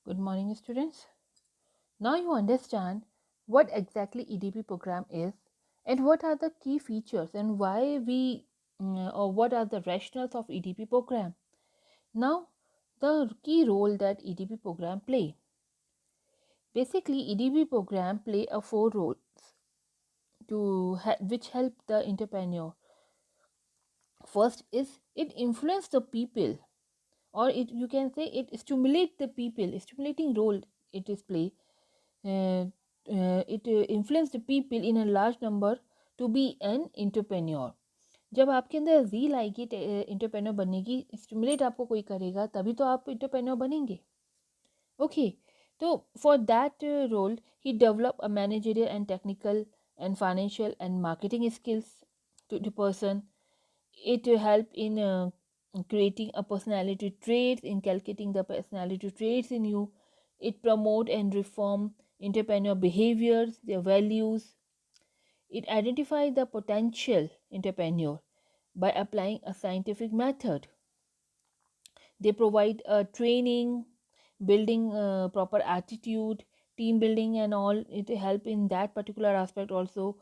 Good morning, students. Now you understand what exactly EDP program is and what are the key features and why or what are the rationales of EDP program. Now, the key role that EDP program play. Basically, EDP program play a four roles which help the entrepreneur. First is it influence the people, or it you can say it stimulate the people. Stimulating role it is play. uh, it influence the people in a large number to be an entrepreneur. जब आपके अंदर reel आएगी entrepreneur बनने की, stimulate आपको कोई करेगा तभी तो आप इंटरप्रेन्योर बनेंगे. ओके, तो for that role he develop a managerial and technical and financial and marketing skills to the person. It help in creating a personality traits, inculcating the personality traits in you. It promote and reform entrepreneur behaviors, their values. It identify the potential entrepreneur by applying a scientific method. They provide training, building proper attitude, team building and all. It help in that particular aspect also.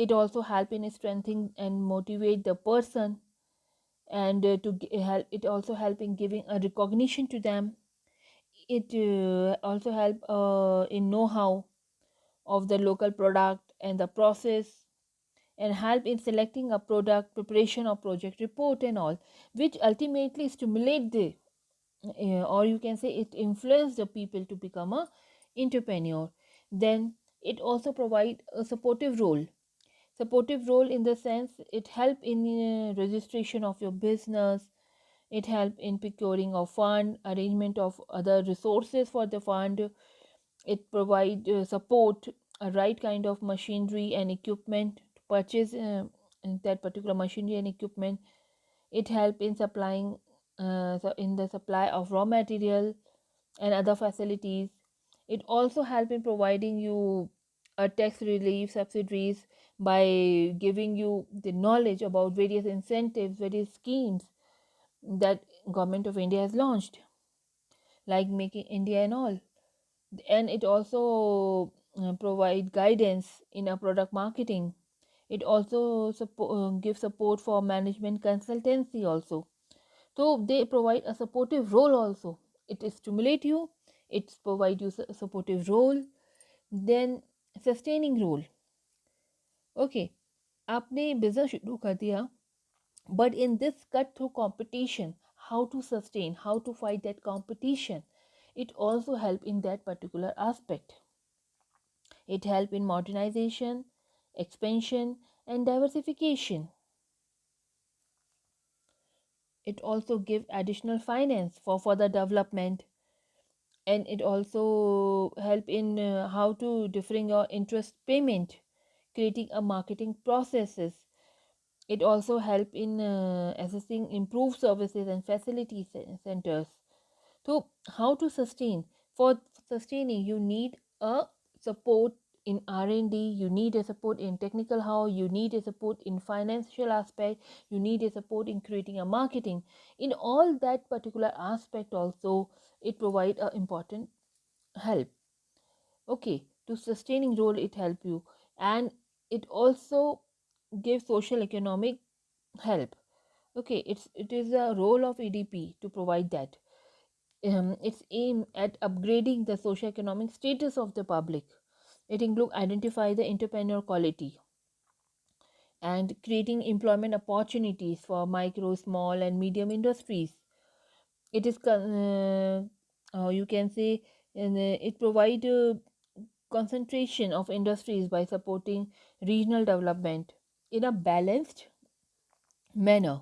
It also help in strengthening and motivate the person, and help it also help in giving a recognition to them. It also help in know-how of the local product and the process, and help in selecting a product, preparation of project report and all, which ultimately stimulate the or you can say it influence the people to become a entrepreneur. Then it also provide a supportive role in the sense it help in registration of your business. It help in procuring of fund, arrangement of other resources for the fund. It provide support a right kind of machinery and equipment to purchase that particular machinery and equipment. It help in supplying in the supply of raw material and other facilities. It also help in providing you a tax relief subsidies by giving you the knowledge about various incentives, various schemes that government of India has launched, like making India and all. And it also provide guidance in a product marketing. It also gives support for management consultancy also. So they provide a supportive role also. It stimulate you, it provide you a supportive role. Then sustaining role. Okay, आपने business शुरू कर दिया, but in this cut through competition, how to sustain, how to fight that competition, it also help in that particular aspect. It help in modernization, expansion and diversification. It also give additional finance for further development, and it also help in how to differing your interest payment, creating a marketing processes. It also help in assessing improved services and facility centers. So how to sustain? For sustaining, you need a support in R&D, you need a support in technical how, you need a support in financial aspect, you need a support in creating a marketing. In all that particular aspect also, it provide a important help. Okay, to sustaining role it help you, and it also gives social economic help. Okay, it is a role of EDP to provide that. It's aimed at upgrading the socio-economic status of the public. It includes identify the entrepreneur quality and creating employment opportunities for micro, small, and medium industries. It is you can say, and it provide concentration of industries by supporting regional development in a balanced manner.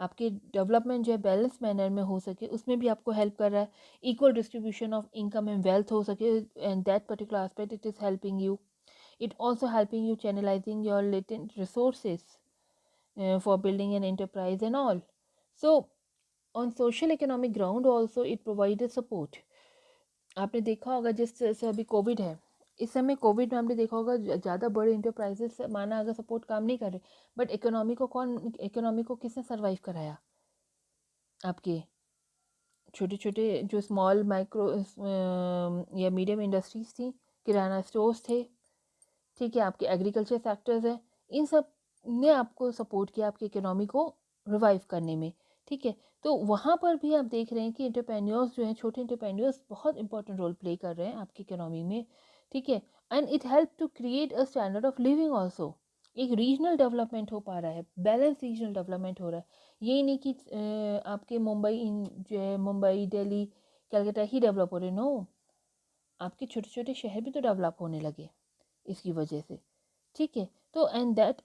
आपके development जो है balance manner में हो सके, उसमें भी आपको help कर रहा है. Equal distribution of income and wealth हो सके, and that particular aspect it is helping you. It also helping you channelizing your latent resources for building an enterprise and all. So on social economic ground also it provided support. आपने देखा होगा जिस तरह से अभी Covid है, इस समय कोविड में हमने देखा होगा ज़्यादा बड़े इंटरप्राइजेस माना अगर सपोर्ट काम नहीं कर रहे, बट इकोनॉमी को किसने सर्वाइव कराया? आपके छोटे छोटे जो स्मॉल माइक्रो या मीडियम इंडस्ट्रीज़ थी, किराना स्टोर्स थे, ठीक है, आपके एग्रीकल्चर सेक्टर्स हैं, इन सब ने आपको सपोर्ट किया आपकी इकोनॉमी को रिवाइव करने में, ठीक है। तो वहाँ पर भी आप देख रहे हैं कि एंटरप्रेन्योर्स जो हैं, छोटे एंटरप्रेन्योर्स बहुत इंपॉर्टेंट रोल प्ले कर रहे हैं आपकी इकोनॉमी में, ठीक है। And it help to create a standard of living also. एक रीजनल डेवलपमेंट हो पा रहा है, बैलेंस रीजनल डेवलपमेंट हो रहा है। यही नहीं कि आपके मुंबई जो है, मुंबई, दिल्ली, कलकत्ता ही डेवलप हो रहे, नो, आपके छोटे छोटे शहर भी तो डेवलप होने लगे इसकी वजह से, ठीक है। तो and that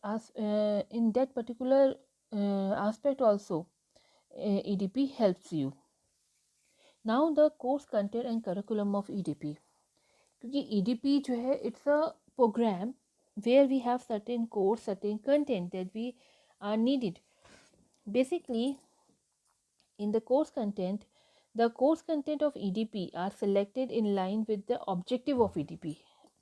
in that particular aspect also EDP helps you. Now the course content and curriculum of EDP, क्योंकि EDP जो है it's a program where we have certain course, certain content that we are needed. Basically, in the course content of EDP are selected in line with the objective of EDP,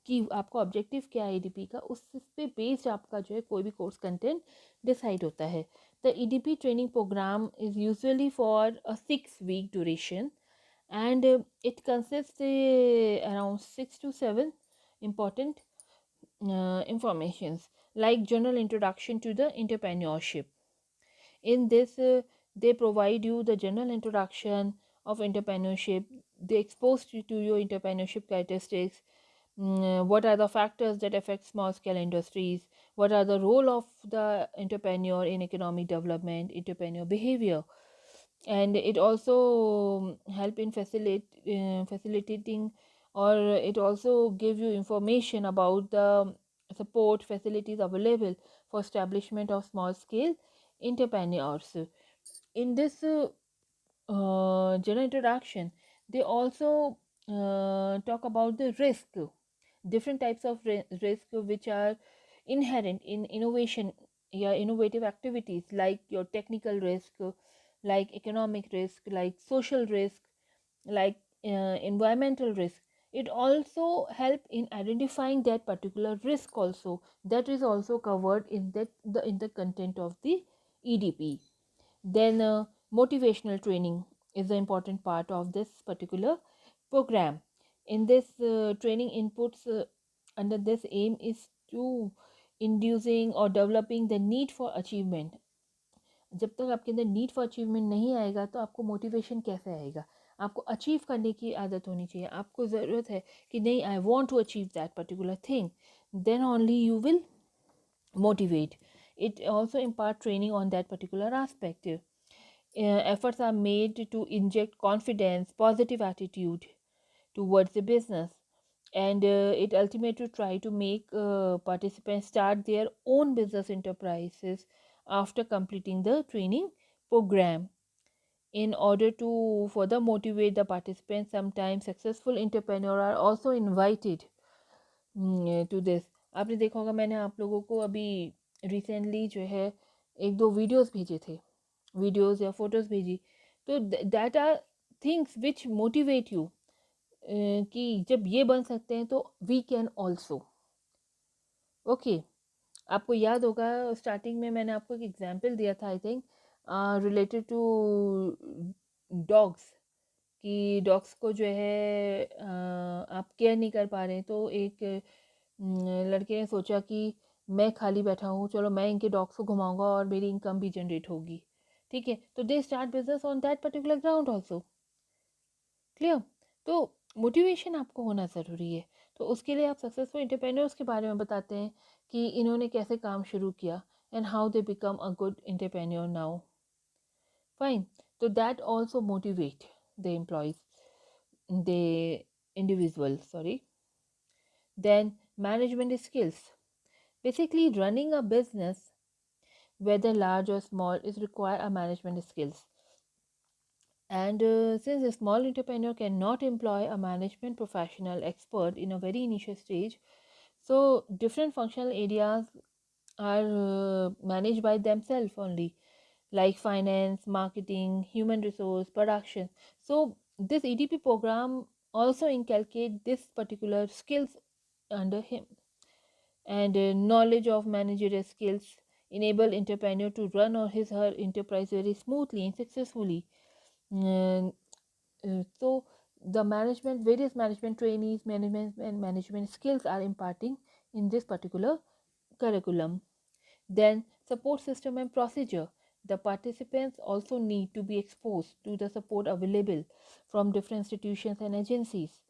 कि आपका objective क्या है EDP का, उस पे based आपका जो है कोई भी कोर्स कंटेंट डिसाइड होता है। The EDP training program is usually for a 6 week duration, and it consists around 6 to 7 important informations, like general introduction to the entrepreneurship. In this, they provide you the general introduction of entrepreneurship. They expose you to your entrepreneurship characteristics. What are the factors that affect small scale industries? What are the role of the entrepreneur in economic development, entrepreneur behavior? And it also help in facilitating, or it also give you information about the support facilities available for establishment of small scale entrepreneurs. In this general introduction, they also talk about the risk, different types of risk which are inherent in innovation, yeah, innovative activities, like your technical risk, like economic risk, like social risk, like environmental risk. It also help in identifying that particular risk also, that is also covered in the content of the EDP. Then motivational training is an important part of this particular program. In this training inputs under this aim is to inducing or developing the need for achievement. जब तक आपके अंदर need for achievement नहीं आएगा तो आपको motivation कैसे आएगा? आपको अचीव करने की आदत होनी चाहिए, आपको ज़रूरत है कि नहीं, I want to achieve that particular thing, then only you will motivate. It also impart training on that particular aspect. Efforts are made to inject confidence, positive attitude towards the business, and it ultimately try to make participants start their own business enterprises after completing the training program. In order to further motivate the participants, sometimes successful entrepreneurs are also invited to this. आपने देखा होगा, मैंने आप लोगों को अभी recently जो है एक दो वीडियोस भेजे थे, वीडियोस या फोटोज़ भेजी, तो that are things which motivate you, कि जब ये बन सकते हैं तो वी कैन ऑल्सो। ओके, आपको याद होगा स्टार्टिंग में मैंने आपको एक एग्जांपल दिया था, I think related to dogs, कि डॉग्स को जो है आप केयर नहीं कर पा रहे हैं, तो एक लड़के ने सोचा कि मैं खाली बैठा हूँ, चलो मैं इनके डॉग्स को घुमाऊंगा और मेरी इनकम भी जनरेट होगी, ठीक है। तो they start business on that particular ground also, clear. तो मोटिवेशन आपको होना ज़रूरी है। तो उसके लिए आप सक्सेसफुल एंटरप्रेन्योर्स के बारे में बताते हैं कि इन्होंने कैसे काम शुरू किया, and how they become a good entrepreneur now, fine. तो that also motivate the employees, the individual, sorry. Then management skills. Basically, running a business, whether large or small, is require a management skills. And since a small entrepreneur cannot employ a management professional expert in a very initial stage, so different functional areas are managed by themselves only, like finance, marketing, human resource, production. So this EDP program also inculcate this particular skills under him, and knowledge of managerial skills enable entrepreneur to run or his her enterprise very smoothly and successfully. So the management, various management trainees, management and management skills are imparting in this particular curriculum. Then support system and procedure. The participants also need to be exposed to the support available from different institutions and agencies.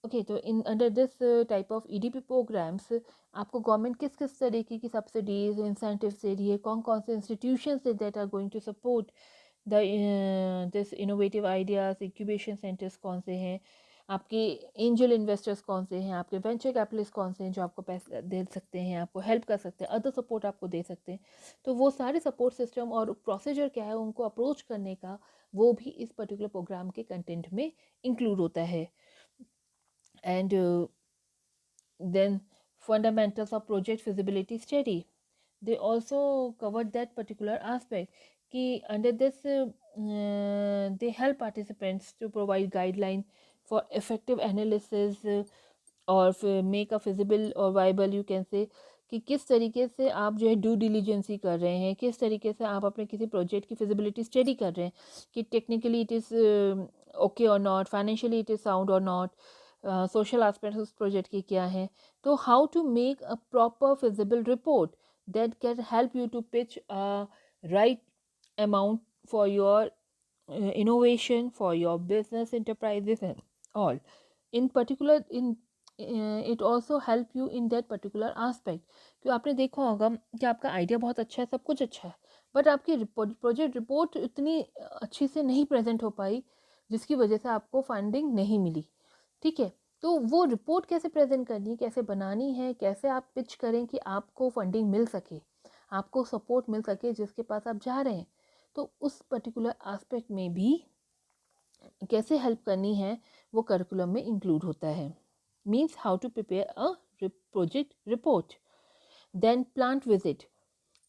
Okay, तो in under this type of EDP programmes आपको government किस किस तरीके की subsidies incentives दे रही है, कौन कौन से institutions that are going to support the this innovative ideas, incubation centres कौन से हैं, आपके एंजल इन्वेस्टर्स कौन से हैं, आपके वेंचर कैपिटलिस्ट कौन से हैं जो आपको पैसे दे सकते हैं, आपको हेल्प कर सकते हैं, अदर सपोर्ट आपको दे सकते हैं। तो वो सारे सपोर्ट सिस्टम और प्रोसीजर क्या है उनको अप्रोच करने का, वो भी इस पर्टिकुलर प्रोग्राम के कंटेंट में इंक्लूड होता है। And then fundamentals of project feasibility study, they also covered that particular aspect ki under this they help participants to provide guideline for effective analysis or make a feasible or viable, you can say, कि किस तरीके से आप जो है due डिलीजेंसी कर रहे हैं, किस तरीके से आप अपने किसी प्रोजेक्ट की फिजिबिलिटी स्टडी कर रहे हैं कि टेक्निकली इट इज़ ओके और not, financially it is sound और नॉट, सोशल एस्पेक्ट्स उस प्रोजेक्ट के क्या हैं। तो how to make a proper feasible report that can help you to pitch right amount for your innovation, for your business enterprises and all. In particular, in it also help you in that particular aspect. कि आपने देखा होगा कि आपका idea बहुत अच्छा है, सब कुछ अच्छा है, बट आपकी प्रोजेक्ट रिपोर्ट इतनी अच्छी से नहीं प्रेजेंट हो पाई जिसकी वजह से आपको फंडिंग नहीं मिली। ठीक है, तो वो रिपोर्ट कैसे प्रेजेंट करनी है, कैसे बनानी है, कैसे आप पिच करें कि आपको फंडिंग मिल सके, आपको सपोर्ट मिल सके जिसके पास आप जा रहे हैं, तो उस पर्टिकुलर एस्पेक्ट में भी कैसे हेल्प करनी है वो करिकुलम में इंक्लूड होता है। Means how to prepare a project report. Then plant visit,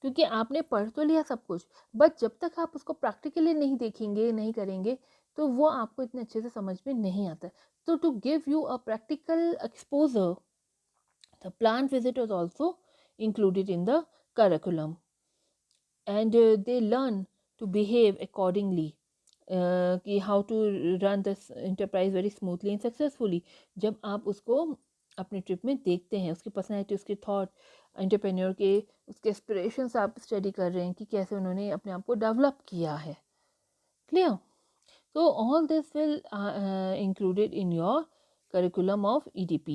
क्योंकि आपने पढ़ तो लिया सब कुछ, बट जब तक आप उसको प्रैक्टिकली नहीं देखेंगे, नहीं करेंगे, तो वो आपको इतने अच्छे से समझ में नहीं आता। तो to give you a practical exposure, the plant visit is also included in the curriculum, and they learn to behave accordingly, कि how to run this enterprise very smoothly and successfully. जब आप उसको अपने ट्रिप में देखते हैं, उसकी personality, उसके थॉट, एंटरप्रेन्योर के उसके एस्पिरेशंस आप स्टडी कर रहे हैं कि कैसे उन्होंने अपने आप को डेवलप किया है। Clear? So all this will included in your curriculum of EDP.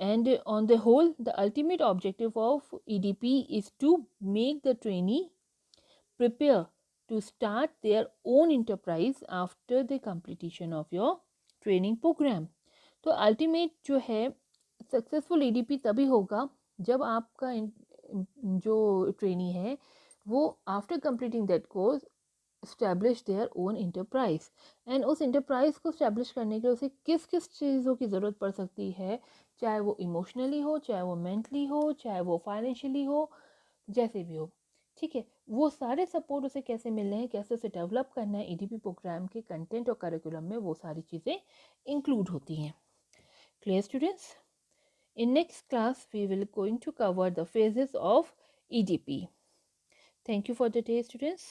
And on the whole, the ultimate objective of EDP is to make the trainee prepare to start their own enterprise after the completion of your training program. तो ultimate जो है successful EDP तभी होगा जब आपका जो trainee है वो after completing that course establish their own enterprise, and उस इंटरप्राइज को इस्टेब्लिश करने के लिए उसे किस किस चीज़ों की ज़रूरत पड़ सकती है, चाहे वो इमोशनली हो, चाहे वो मेंटली हो, चाहे वो फाइनेंशियली हो, जैसे भी हो। ठीक है, वो सारे सपोर्ट उसे कैसे मिल रहे हैं, कैसे उसे डेवलप करना है, ईडीपी प्रोग्राम के कंटेंट और करिकुलम में वो सारी चीज़ें इंक्लूड होती हैं। Clear students? In next class, we will going to cover the phases of EDP. Thank you for the day, students.